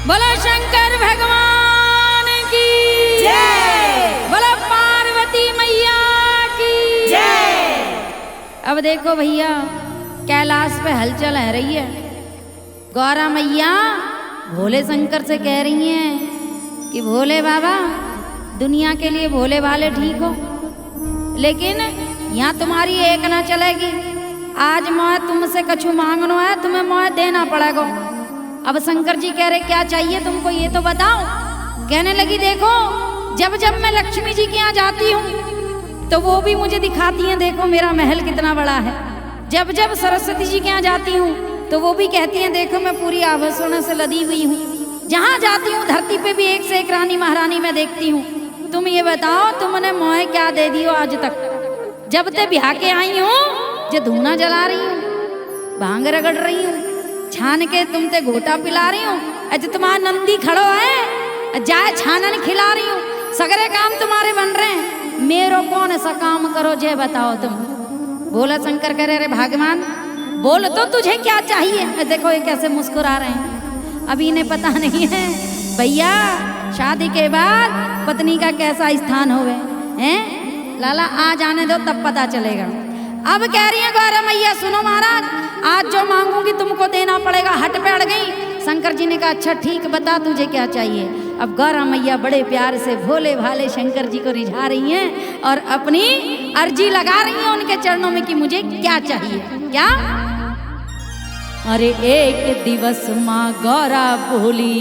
बोलो शंकर भगवान की जय। बोलो पार्वती मैया की जय। अब देखो भैया कैलाश पे हलचल है रही है। गौरा मैया भोले शंकर से कह रही हैं कि भोले बाबा दुनिया के लिए भोले भाले ठीक हो, लेकिन यहाँ तुम्हारी एक ना चलेगी। आज मैं तुमसे कछु मांगनो है, तुम्हें मैं देना पड़ेगा। अब शंकर जी कह रहे क्या चाहिए तुमको ये तो बताओ। कहने लगी देखो जब जब मैं लक्ष्मी जी के यहाँ जाती हूँ तो वो भी मुझे दिखाती हैं देखो मेरा महल कितना बड़ा है। जब जब सरस्वती जी के यहाँ जाती हूँ तो वो भी कहती हैं देखो मैं पूरी आभूषणों से लदी हुई हूँ। जहाँ जाती हूँ धरती पे भी एक से एक रानी महारानी मैं देखती हूँ। तुम ये बताओ तुमने मोह क्या दे दियो आज तक? जब ते ब्याह के आई हूँ जो धूना जला रही हूँ, भांग रगड़ रही हूँ, छान के तुम ते घोटा पिला रही हूँ। अज तुम्हारा नंदी खड़ो है जाए छानन खिला रही हूँ। सगरे काम तुम्हारे बन रहे हैं, मेरो कौन सा काम करो जे बताओ तुम। बोला शंकर कह रहे भगवान बोल तो तुझे क्या चाहिए। देखो ये कैसे मुस्कुरा रहे हैं। अभी इन्हें पता नहीं है भैया शादी के बाद पत्नी का कैसा स्थान होवे हैं। लाला आ जाने दो तब पता चलेगा। अब कह रही है गौरा मैया सुनो महाराज आज जो मांगूंगी तुमको देना पड़ेगा। हट पे अड़ गई। शंकर जी ने कहा अच्छा ठीक बता तुझे क्या चाहिए। अब गौरा मैया बड़े प्यार से भोले भाले शंकर जी को रिझा रही हैं और अपनी अर्जी लगा रही हैं उनके चरणों में कि मुझे क्या चाहिए। क्या? अरे एक दिवस माँ गौरा बोली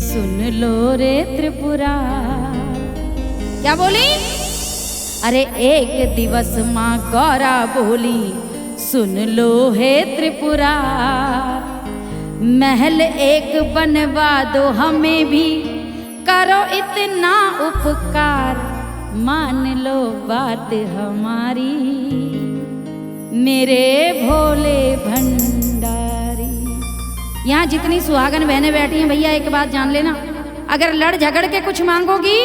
सुन लो रे त्रिपुरा। क्या बोली? अरे एक दिवस माँ गौरा बोली सुन लो हे त्रिपुरा। महल एक बनवा दो हमें भी करो इतना उपकार। मान लो बात हमारी मेरे भोले भंडारी। यहाँ जितनी सुहागन बहनें बैठी हैं भैया एक बात जान लेना, अगर लड़ झगड़ के कुछ मांगोगी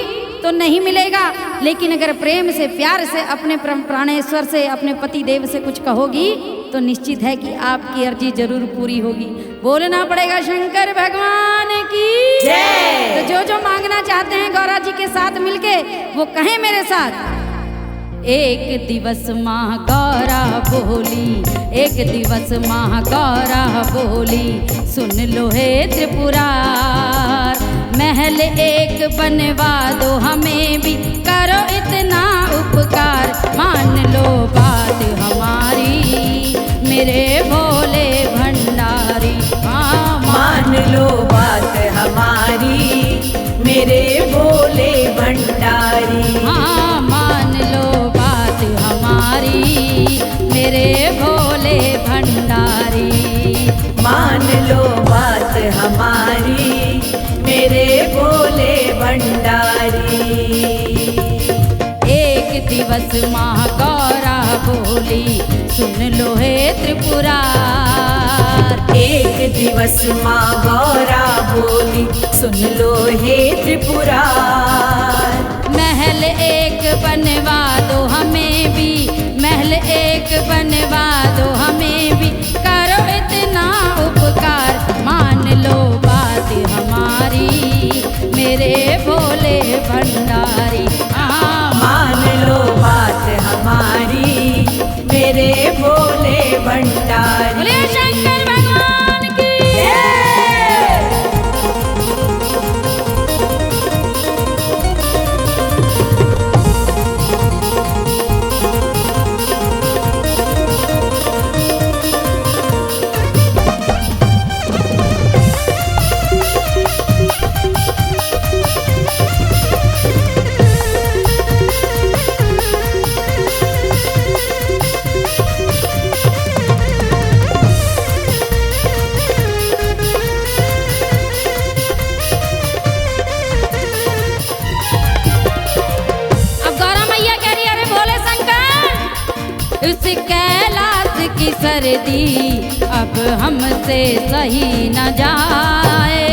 तो नहीं मिलेगा, लेकिन अगर प्रेम से प्यार से अपने प्राणेश्वर से अपने पति देव से कुछ कहोगी तो निश्चित है कि आपकी अर्जी जरूर पूरी होगी। बोलना पड़ेगा शंकर भगवान की जय। तो जो जो मांगना चाहते हैं गौरा जी के साथ मिलके वो कहें मेरे साथ। एक दिवस माँ गौरा बोली, एक दिवस माँ गौरा बोली सुन लो हे त्रिपुरार। महल एक बनवा दो हमें भी करो इतना उपकार। मान लो बात हमारी मेरे भोले भंडारी। हाँ मान लो बात हमारी मेरे भोले भंडारी। हाँ मान लो बात हमारी मेरे भोले भंडारी। मान लो बात हमारी मेरे भोले भंडारी। एक दिवस माँ गौरा बोली सुन लो हे त्रिपुरार। एक दिवस माँ गौरा बोली सुन लो हे त्रिपुरार। महल एक बनवा दो हमें भी, महल एक बनवा दो हमें भी करो इतना उपकार। मान लो बात हमारी मेरे भोले भंडारी। मान लो बात हमारी मेरे भोले भंडारी। बोले शंकर भगवान की जय। इस कैलाश की सर्दी अब हमसे सही न जाए।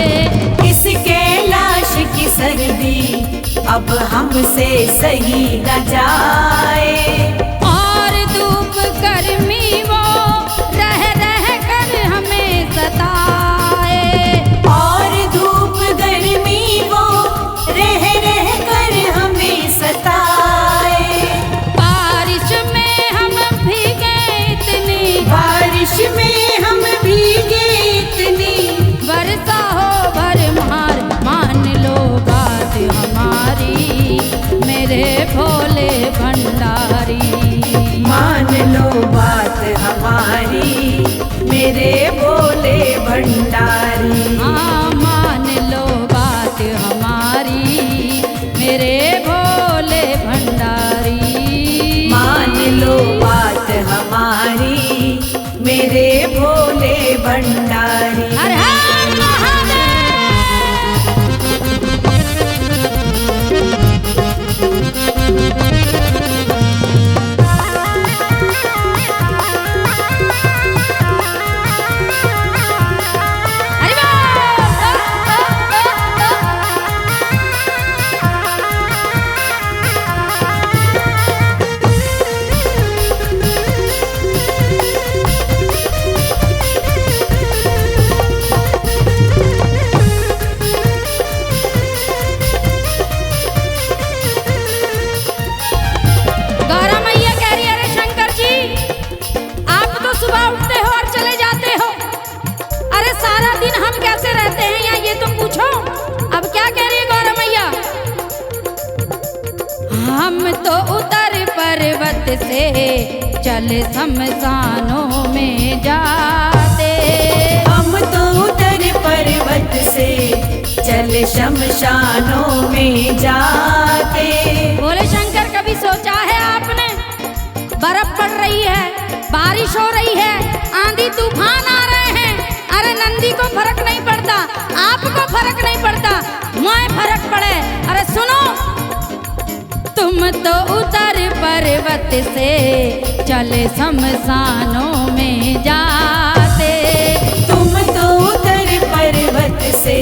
इस कैलाश की सर्दी अब हमसे सही न जाए। और धूप गर्मी वो रह रह कर हमें सताए। और भंडारी। हाँ मान लो बात हमारी मेरे भोले भंडारी। मान लो बात हमारी मेरे भोले भंडारी। हर हर महादेव। हरि गौरा मैया कह रही है, अरे शंकर जी आप तो सुबह उठते हो और चले जाते हो, अरे सारा दिन हम कैसे रहते हैं यहाँ ये तो पूछो। अब क्या कह रही है गौरा मैया, हम तो उतर पर्वत से चले शमशानों में जाते। हम तो उतर पर्वत से चले शमशानों में जाते। बोले शंकर कभी सोचा है आपने, बर्फ पड़ रही है, बारिश हो रही है, आंधी तूफान आ रहे हैं, अरे नंदी को फर्क नहीं पड़ता, आपको फर्क नहीं पड़ता, मुझे फर्क पड़े। अरे सुनो, तुम तो उतर पर्वत से चले शमशानों में जाते। तुम तो उतर पर्वत से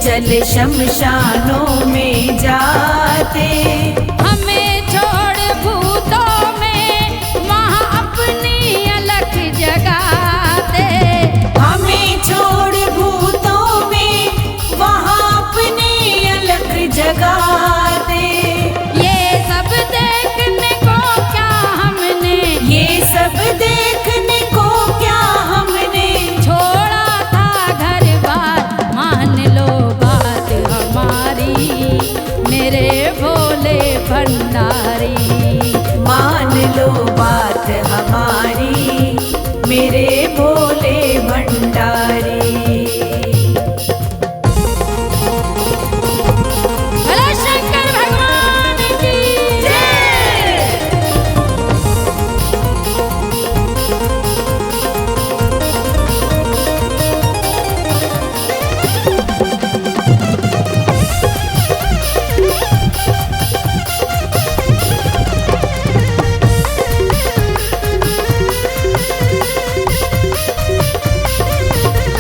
चले शमशानों में जाते। हमें छोड़ भूतों में वहाँ अपनी अलग जगाते। हमें छोड़ भूतों में वहाँ अपनी अलग जगाते। ये सब देखने को क्या हमने, ये सब देखने को क्या हमने छोड़ा था घर बार। मान लो बात हमारी मेरे भोले भंडारी। मान लो बात हमारी मेरे भोले भंडारी। भोले शंकर भगवान की जय।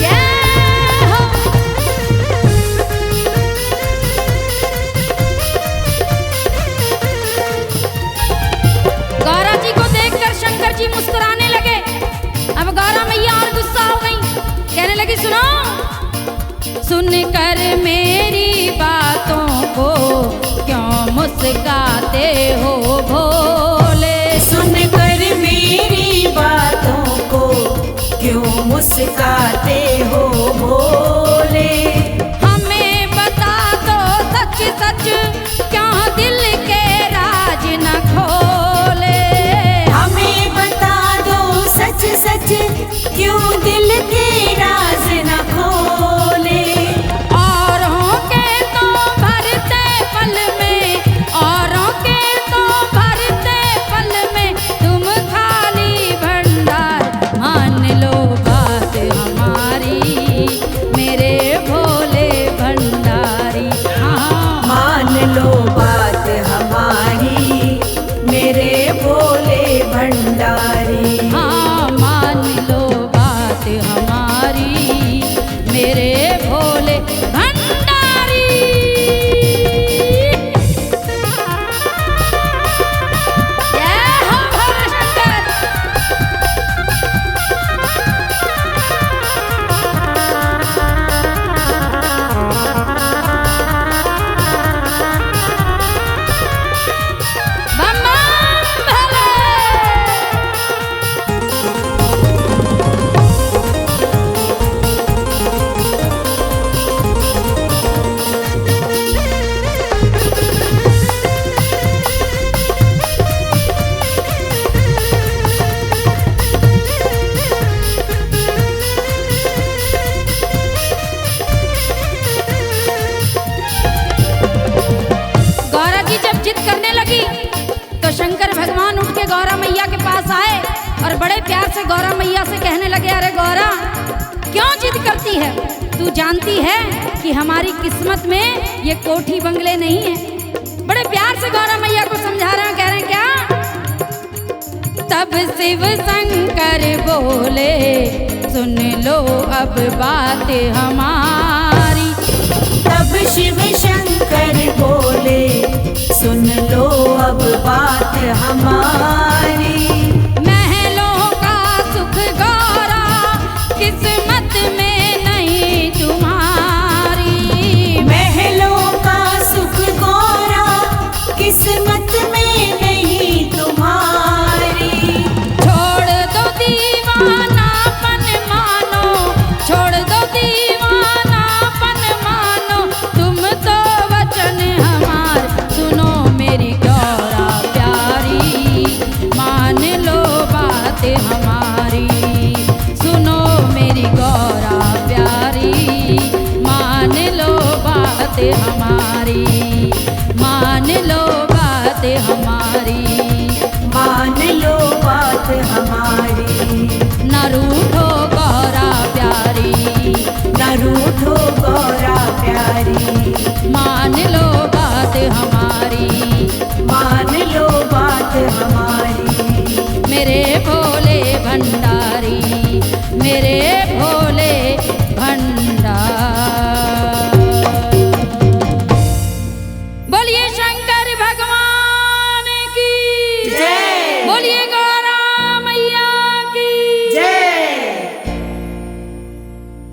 जय हो। गौरा जी को देखकर शंकर जी मुस्कुराने लगे। अब गौरा मैया और गुस्सा हो गई, कहने लगी सुनो, सुनकर मेरी बातों को क्यों मुस्काते हो भोले। सुनकर मेरी बातों को क्यों मुस्काते हो भोले। हमें बता दो सच सच, क्यों दिल के राज न खोले। हमें बता दो सच सच क्यों दिल के राज न खोले। औरों के तो भरते पल में, औरों के तो भरते पल में, तुम खाली भंडार। मान लो बात हमारी मेरे भोले भंडारी। हाँ मान लो बात हमारी मेरे भोले भंडारी। हाँ मान लो बात हमारी मेरे भोले भंडारी। जय हो भोले शंकर। बम बम भोले। गौरा मैया से कहने लगे, अरे गौरा क्यों जिद करती है? तू जानती है कि हमारी किस्मत में ये कोठी बंगले नहीं है। बड़े प्यार से गौरा मैया को समझा रहे हैं, कह रहे हैं क्या? तब शिव शंकर बोले, सुन लो अब बात हमारी। तब शिव शंकर बोले, सुन लो अब बात हमारी।